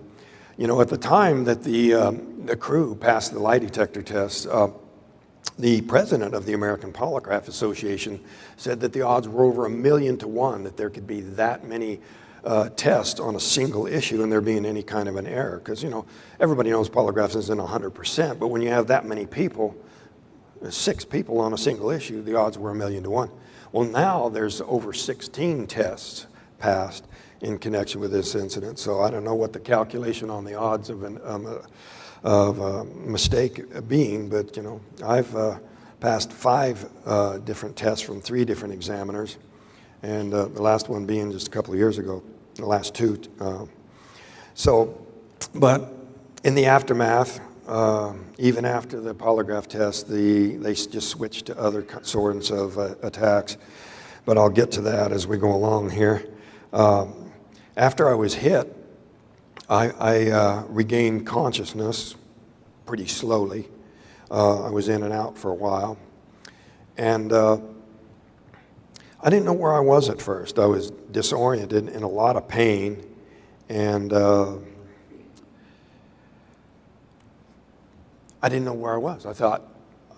You know, at the time that the crew passed the lie detector test, the president of the American Polygraph Association said that the odds were over 1,000,000 to 1 that there could be that many tests on a single issue and there being any kind of an error. Because, you know, everybody knows polygraphs isn't 100%, but when you have that many people, 6 people on a single issue, the odds were 1,000,000 to 1. Well, now there's over 16 tests passed in connection with this incident, so I don't know what the calculation on the odds of a mistake being, but you know, I've passed 5 different tests from 3 different examiners, and the last one being just a couple of years ago, the last 2. But in the aftermath, even after the polygraph test, they just switched to other sorts of attacks, but I'll get to that as we go along here. After I was hit, I regained consciousness pretty slowly. I was in and out for a while. And I didn't know where I was at first. I was disoriented, in a lot of pain. And I didn't know where I was. I thought,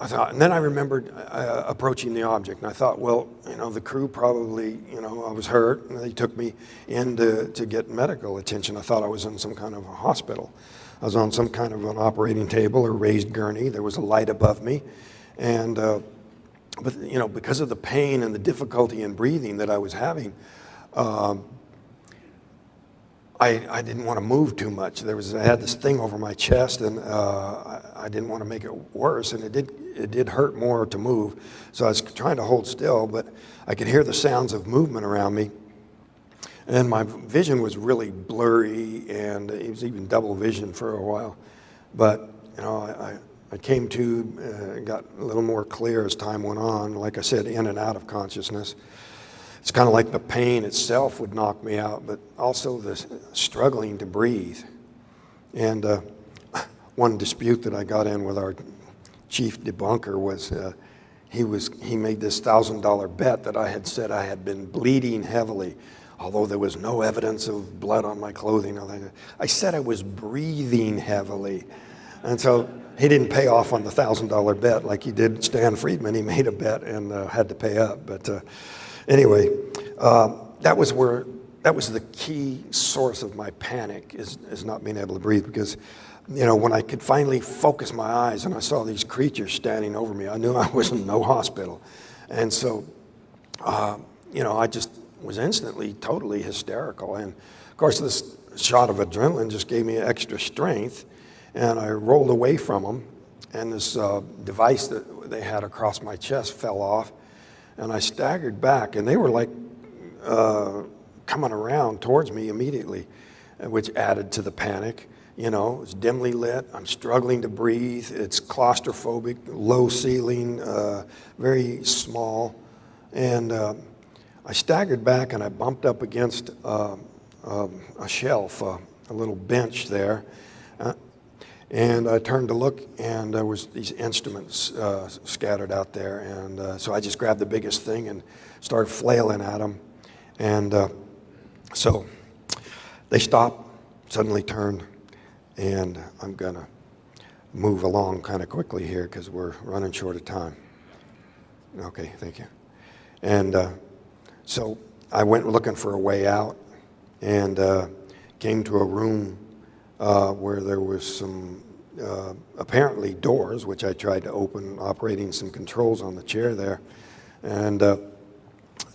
and then I remembered approaching the object, and I thought, well, you know, the crew probably, you know, I was hurt, and they took me in to get medical attention. I thought I was in some kind of a hospital. I was on some kind of an operating table or raised gurney. There was a light above me, and but you know, because of the pain and the difficulty in breathing that I was having, I didn't want to move too much. I had this thing over my chest, and I didn't want to make it worse, and it did hurt more to move. So I was trying to hold still, but I could hear the sounds of movement around me, and my vision was really blurry, and it was even double vision for a while. But you know, I came to, got a little more clear as time went on. Like I said, in and out of consciousness. It's kind of like the pain itself would knock me out, but also the struggling to breathe. And one dispute that I got in with our chief debunker was he made this $1,000 bet that I had said I had been bleeding heavily, although there was no evidence of blood on my clothing. I said I was breathing heavily. And so he didn't pay off on the $1,000 bet like he did Stan Friedman. He made a bet and had to pay up. But anyway, that was the key source of my panic, is not being able to breathe, because, you know, when I could finally focus my eyes and I saw these creatures standing over me, I knew I was in no hospital. And so, you know, I just was instantly totally hysterical. And of course, this shot of adrenaline just gave me extra strength, and I rolled away from them, and this device that they had across my chest fell off. And I staggered back, and they were like coming around towards me immediately, which added to the panic. You know, it's dimly lit. I'm struggling to breathe. It's claustrophobic, low ceiling, very small. And I staggered back, and I bumped up against a shelf, a little bench there. And I turned to look, and there was these instruments scattered out there. And so I just grabbed the biggest thing and started flailing at them. And so they stopped, suddenly turned, and I'm going to move along kind of quickly here because we're running short of time. Okay, thank you. And so I went looking for a way out, and came to a room where there was some apparently doors, which I tried to open, operating some controls on the chair there. And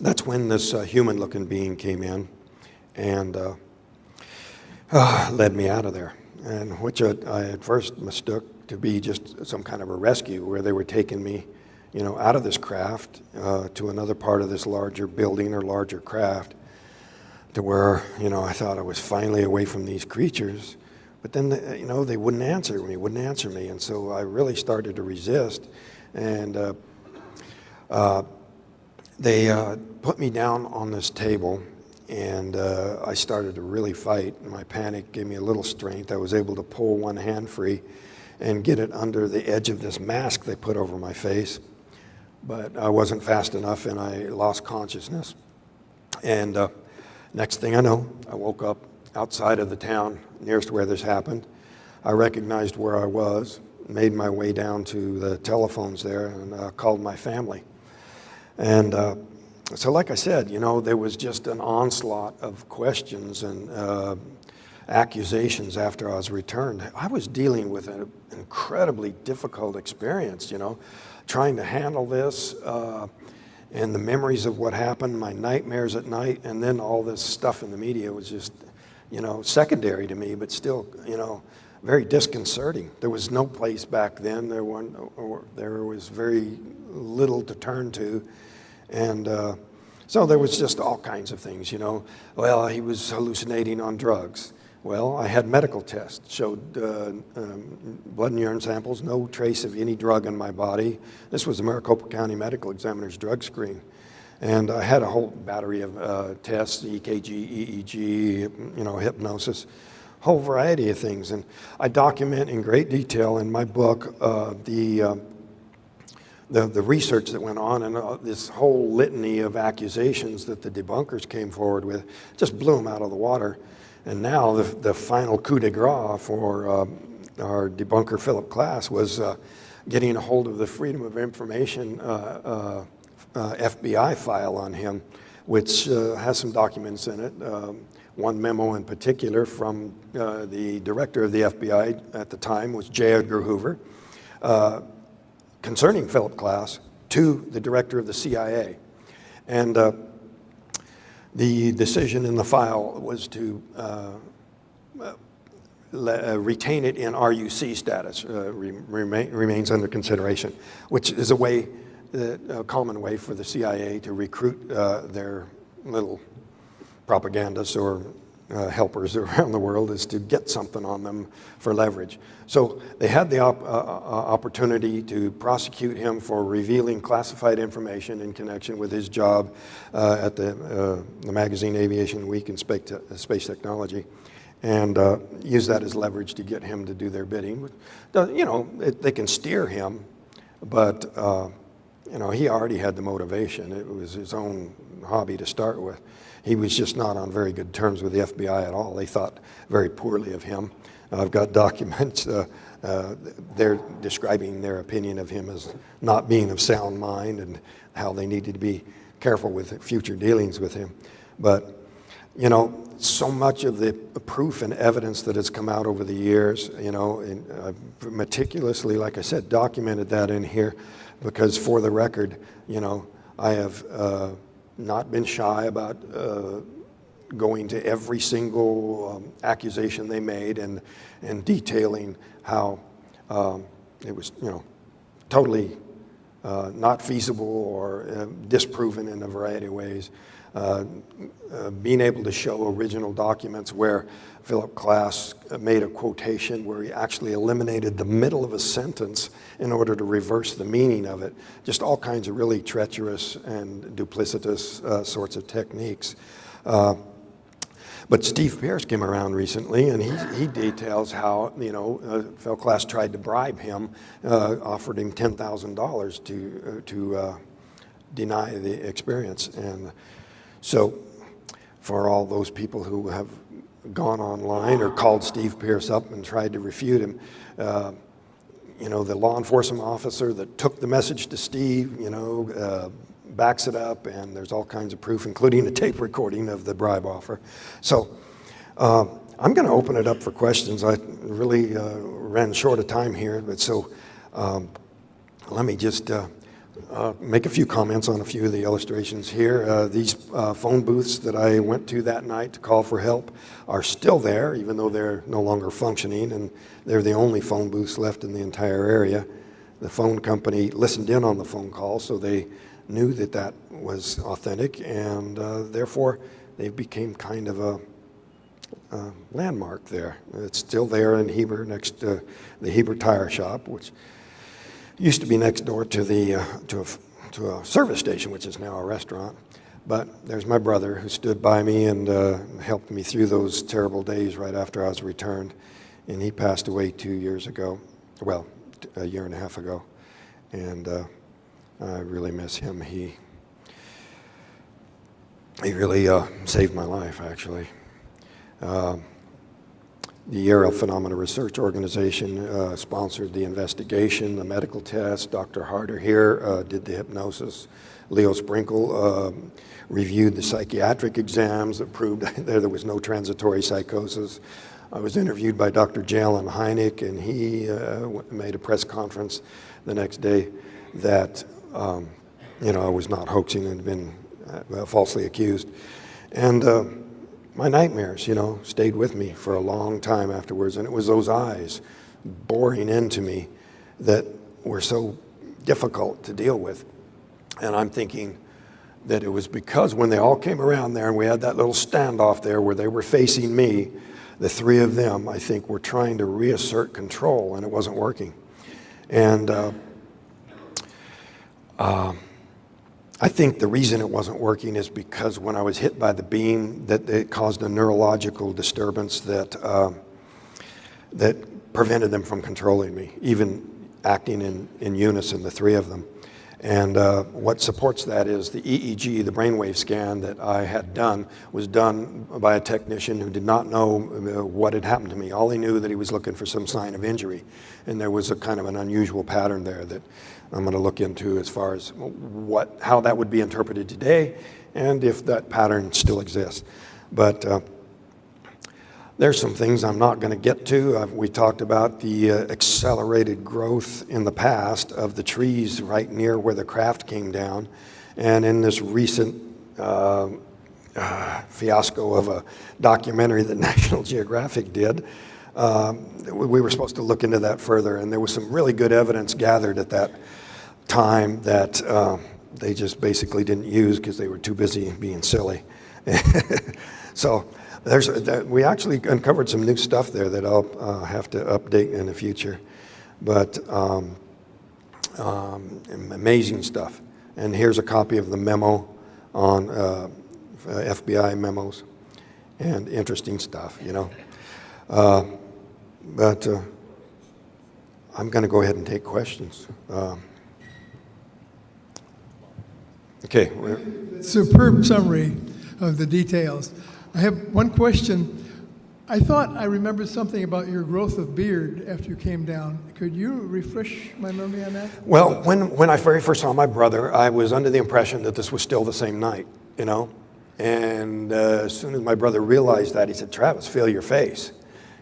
that's when this human-looking being came in and led me out of there, and which I at first mistook to be just some kind of a rescue, where they were taking me, out of this craft to another part of this larger building or larger craft, to where, I thought I was finally away from these creatures. But then, they wouldn't answer me, and so I really started to resist, and they put me down on this table, and I started to really fight. My panic gave me a little strength. I was able to pull one hand free and get it under the edge of this mask they put over my face, but I wasn't fast enough, and I lost consciousness. And next thing I know, I woke up outside of the town nearest where this happened. I recognized where I was, made my way down to the telephones there, and called my family. And so like I said, there was just an onslaught of questions and accusations after I was returned. I was dealing with an incredibly difficult experience, trying to handle this, and the memories of what happened, my nightmares at night, and then all this stuff in the media was just, secondary to me, but still, very disconcerting. There was no place back then. There was very little to turn to. And so there was just all kinds of things, Well, he was hallucinating on drugs. Well, I had medical tests, showed blood and urine samples, no trace of any drug in my body. This was the Maricopa County Medical Examiner's drug screen. And I had a whole battery of tests, EKG, EEG, hypnosis, whole variety of things. And I document in great detail in my book the research that went on, and this whole litany of accusations that the debunkers came forward with just blew them out of the water. And now the final coup de grace for our debunker, Philip Klass, was getting a hold of the Freedom of Information FBI file on him, which has some documents in it. One memo in particular from the director of the FBI at the time was J. Edgar Hoover, concerning Philip Klass to the director of the CIA. And the decision in the file was to retain it in RUC status, remains under consideration, which is a common way for the CIA to recruit their little propagandists or helpers around the world, is to get something on them for leverage. So they had the opportunity to prosecute him for revealing classified information in connection with his job at the magazine Aviation Week in Space Technology, and use that as leverage to get him to do their bidding. They can steer him, but he already had the motivation. It was his own hobby to start with. He was just not on very good terms with the FBI at all. They thought very poorly of him. I've got documents. They're describing their opinion of him as not being of sound mind and how they needed to be careful with future dealings with him. But, so much of the proof and evidence that has come out over the years, and I've meticulously, like I said, documented that in here, because for the record, I have not been shy about going to every single accusation they made and detailing how it was, totally not feasible or disproven in a variety of ways. Being able to show original documents where Philip Klass made a quotation where he actually eliminated the middle of a sentence in order to reverse the meaning of it. Just all kinds of really treacherous and duplicitous sorts of techniques. But Steve Pierce came around recently, and he details how, Phil Klass tried to bribe him, offered him $10,000 to deny the experience. And so for all those people who have gone online or called Steve Pierce up and tried to refute him, the law enforcement officer that took the message to Steve, backs it up, and there's all kinds of proof, including a tape recording of the bribe offer. So I'm going to open it up for questions. I really ran short of time here, but so let me just make a few comments on a few of the illustrations here. These phone booths that I went to that night to call for help are still there, even though they're no longer functioning, and they're the only phone booths left in the entire area. The phone company listened in on the phone call, so they knew that that was authentic, and therefore they became kind of a landmark there. It's still there in Heber, next to the Heber Tire Shop, which used to be next door to the to a service station, which is now a restaurant. But there's my brother who stood by me and helped me through those terrible days right after I was returned, and he passed away 2 years ago. Well, a year and a half ago, and I really miss him. He really saved my life, actually. The Aerial Phenomena Research Organization sponsored the investigation, the medical test. Dr. Harder here did the hypnosis. Leo Sprinkle reviewed the psychiatric exams that proved there was no transitory psychosis. I was interviewed by Dr. Jalen Hynek, and he made a press conference the next day that I was not hoaxing and had been falsely accused. And my nightmares, stayed with me for a long time afterwards, and it was those eyes boring into me that were so difficult to deal with. And I'm thinking that it was because when they all came around there and we had that little standoff there where they were facing me, the three of them, I think, were trying to reassert control, and it wasn't working. And I think the reason it wasn't working is because when I was hit by the beam, that it caused a neurological disturbance that that prevented them from controlling me, even acting in unison, the three of them. And what supports that is the EEG, the brainwave scan that I had done, was done by a technician who did not know what had happened to me. All he knew that he was looking for some sign of injury. And there was a kind of an unusual pattern there that I'm going to look into as far as how that would be interpreted today and if that pattern still exists. But there's some things I'm not going to get to. We talked about the accelerated growth in the past of the trees right near where the craft came down. And in this recent fiasco of a documentary that National Geographic did, we were supposed to look into that further. And there was some really good evidence gathered at that time that they just basically didn't use because they were too busy being silly. So we actually uncovered some new stuff there that I'll have to update in the future, but amazing stuff. And here's a copy of the memo on FBI memos, and interesting stuff, But I'm going to go ahead and take questions. Okay.
Superb summary of the details. I have one question. I thought I remembered something about your growth of beard after you came down. Could you refresh my memory on that?
Well, when I very first saw my brother, I was under the impression that this was still the same night, And as soon as my brother realized that, he said, "Travis, feel your face.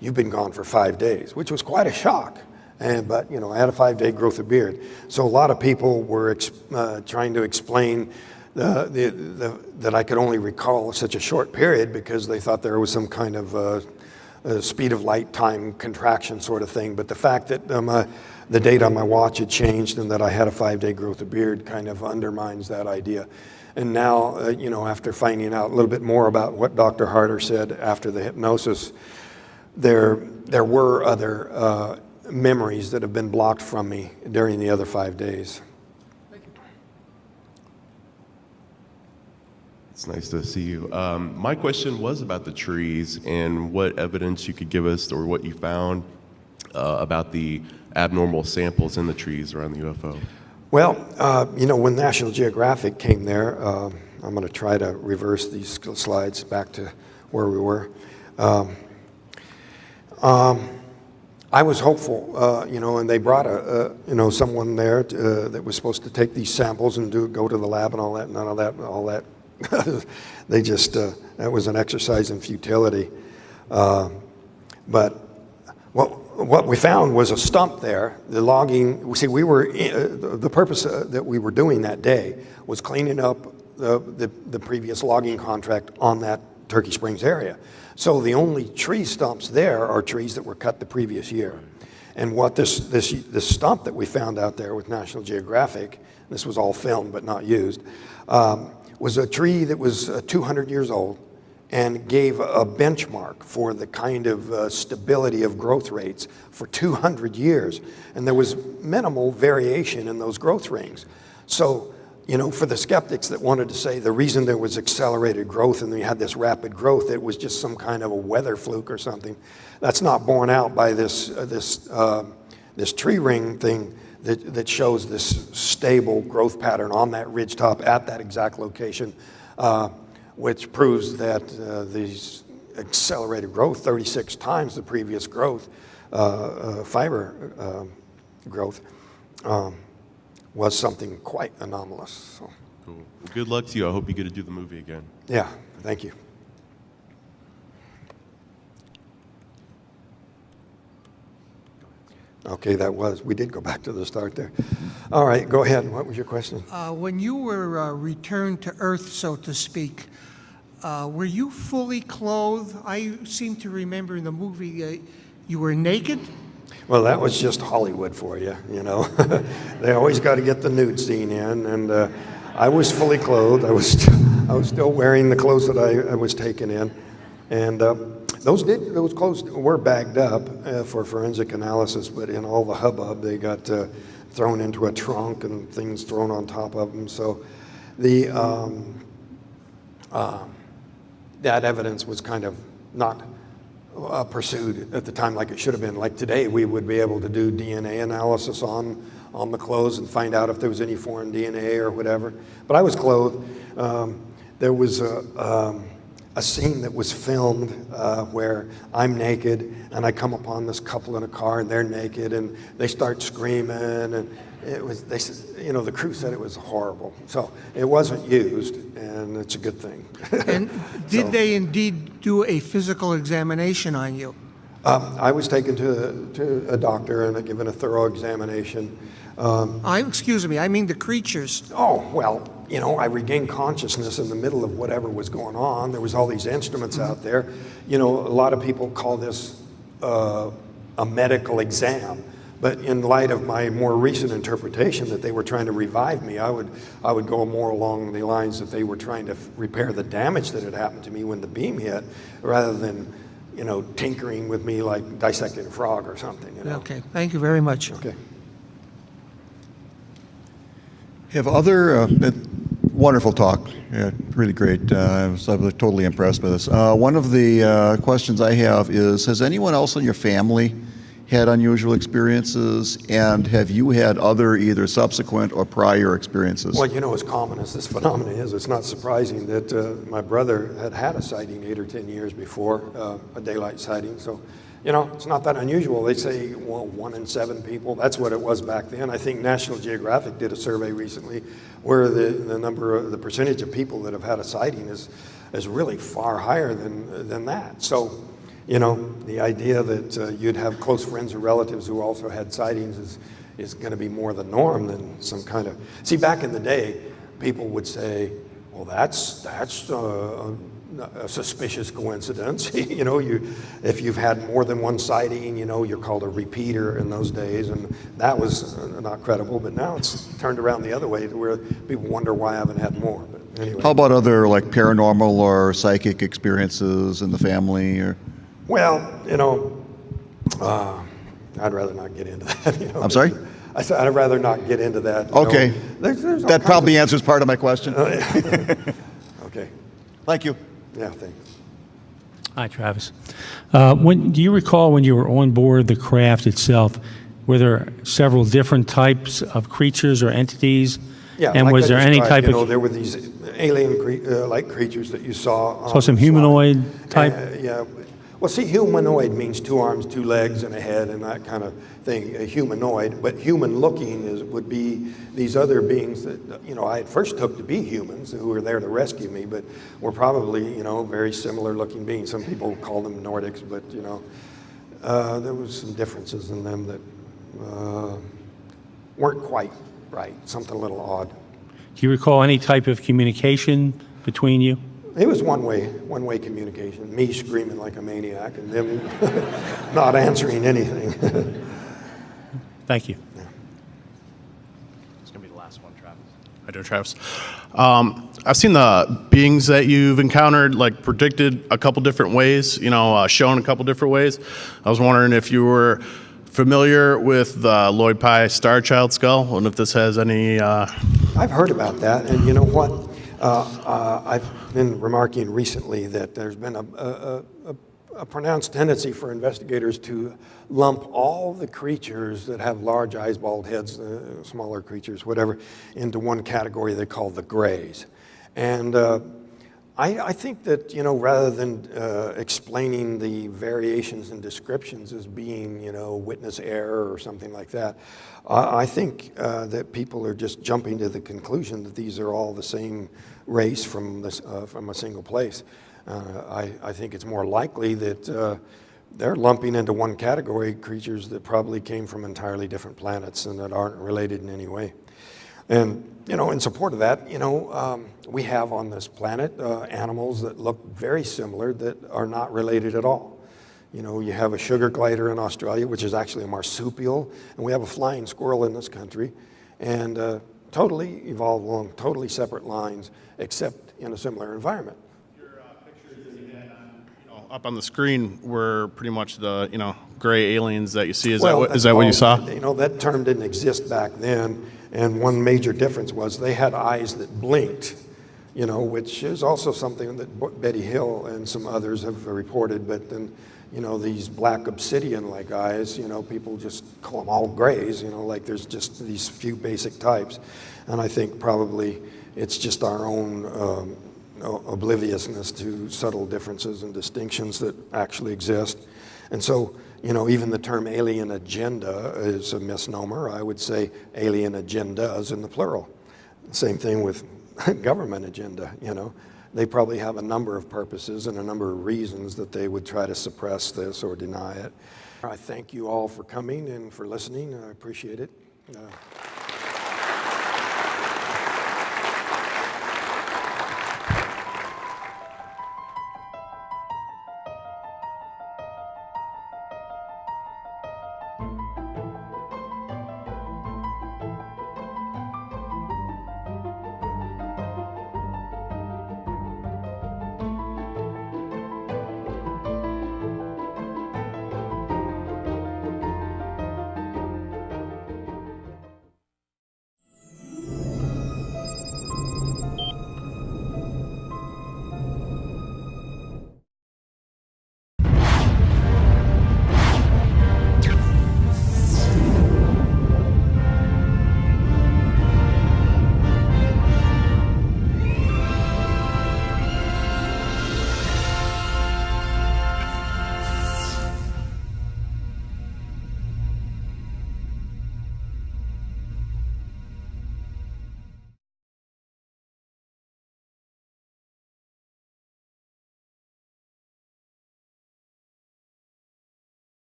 You've been gone for 5 days," which was quite a shock. But I had a 5-day growth of beard. So a lot of people were trying to explain that I could only recall such a short period because they thought there was some kind of speed of light time contraction sort of thing. But the fact that the date on my watch had changed and that I had a 5-day growth of beard kind of undermines that idea. And now, after finding out a little bit more about what Dr. Harder said after the hypnosis, there were other memories that have been blocked from me during the other 5 days.
It's nice to see you. My question was about the trees and what evidence you could give us or what you found about the abnormal samples in the trees around the UFO.
Well, when National Geographic came there, I'm going to try to reverse these slides back to where we were. I was hopeful, and they brought someone there that was supposed to take these samples and go to the lab and all that. None of that. They just that was an exercise in futility. But what we found was a stump there. The logging, see, the purpose that we were doing that day was cleaning up the previous logging contract on that Turkey Springs area. So the only tree stumps there are trees that were cut the previous year. And what this stump that we found out there with National Geographic, this was all filmed but not used, was a tree that was 200 years old and gave a benchmark for the kind of stability of growth rates for 200 years. And there was minimal variation in those growth rings. So, you know, for the skeptics that wanted to say the reason there was accelerated growth and we had this rapid growth, it was just some kind of a weather fluke or something, that's not borne out by this tree ring thing that shows this stable growth pattern on that ridgetop at that exact location, which proves that these accelerated growth, 36 times the previous growth, fiber growth, was something quite anomalous. So.
Cool. Well, good luck to you. I hope you get to do the movie again.
Yeah, thank you. Okay, we did go back to the start there. All right, go ahead. What was your question?
When you were returned to Earth, so to speak, were you fully clothed? I seem to remember in the movie you were naked.
Well, that was just Hollywood for you, you know. They always got to get the nude scene in, and I was fully clothed. I was still wearing the clothes that I was taken in, and those clothes were bagged up for forensic analysis, but in all the hubbub, they got thrown into a trunk and things thrown on top of them. So that evidence was kind of not pursued at the time like it should have been. Like today, we would be able to do DNA analysis on the clothes and find out if there was any foreign DNA or whatever. But I was clothed. There was a scene that was filmed where I'm naked and I come upon this couple in a car and they're naked and they start screaming, and the crew said it was horrible. So it wasn't used, and it's a good thing.
And did they indeed do a physical examination on you?
I was taken to a doctor and given a thorough examination.
Excuse me, I mean the creatures.
Oh, well, you know, I regained consciousness in the middle of whatever was going on. There was all these instruments out there. You know, a lot of people call this a medical exam. But in light of my more recent interpretation that they were trying to revive me, I would go more along the lines that they were trying to repair the damage that had happened to me when the beam hit, rather than, you know, tinkering with me like dissecting a frog or something. You know?
Okay, thank you very much.
Okay.
Have other wonderful talk, yeah, really great. I was totally impressed by this. One of the questions I have is: has anyone else in your family had unusual experiences, and have you had other either subsequent or prior experiences?
Well, you know, as common as this phenomenon is, it's not surprising that my brother had a sighting 8 or 10 years before, a daylight sighting. So, you know, it's not that unusual. They say, well, 1 in 7 people. That's what it was back then. I think National Geographic did a survey recently where the percentage of people that have had a sighting is really far higher than that. So, you know, the idea that you'd have close friends or relatives who also had sightings is going to be more the norm than some kind of... See, back in the day, people would say, well, that's a suspicious coincidence. You know, if you've had more than one sighting, you know, you're called a repeater in those days, and that was not credible. But now it's turned around the other way to where people wonder why I haven't had more. But anyway.
How about other, like, paranormal or psychic experiences in the family? Or?
Well, you know, I'd rather not get into that. You know,
I'm sorry?
I said I'd rather not get into that.
Okay.
There's
that probably answers part of my question.
Okay.
Thank you.
Yeah, thanks.
Hi, Travis. Do you recall when you were on board the craft itself, were there several different types of creatures or entities?
Yeah,
and
like
was there any type
of...
of...
there were these alien-like creatures that you saw.
So some humanoid type?
Yeah. Well, see, humanoid means 2 arms, 2 legs, and a head, and that kind of thing, a humanoid. But human-looking would be these other beings that, I at first took to be humans who were there to rescue me, but were probably, very similar-looking beings. Some people call them Nordics, but, there was some differences in them that weren't quite right, something a little odd.
Do you recall any type of communication between you?
It was one-way communication, me screaming like a maniac and them not answering anything.
Thank you.
It's going to be the last one, Travis. Hi, Joe Travis. I've seen the beings that you've encountered, like predicted a couple different ways, shown a couple different ways. I was wondering if you were familiar with the Lloyd Pye Star Child skull, and if this has any...
I've heard about that, and you know what? I've been remarking recently that there's been a pronounced tendency for investigators to lump all the creatures that have large eyes, bald heads, smaller creatures, whatever, into one category they call the grays. And I think that, rather than explaining the variations in descriptions as being, witness error or something like that, I think that people are just jumping to the conclusion that these are all the same race from a single place. I think it's more likely that they're lumping into one category creatures that probably came from entirely different planets and that aren't related in any way. And, in support of that, we have on this planet animals that look very similar that are not related at all. You have a sugar glider in Australia, which is actually a marsupial, and we have a flying squirrel in this country, and totally evolved along totally separate lines, except in a similar environment.
Your pictures that you had up on the screen were pretty much the, gray aliens that you see. Is that what you saw?
That term didn't exist back then, and one major difference was they had eyes that blinked, which is also something that Betty Hill and some others have reported, but then, these black obsidian-like eyes, people just call them all grays, like there's just these few basic types. And I think probably it's just our own obliviousness to subtle differences and distinctions that actually exist. And so, even the term alien agenda is a misnomer. I would say alien agendas in the plural. Same thing with government agenda, They probably have a number of purposes and a number of reasons that they would try to suppress this or deny it. I thank you all for coming and for listening. I appreciate it.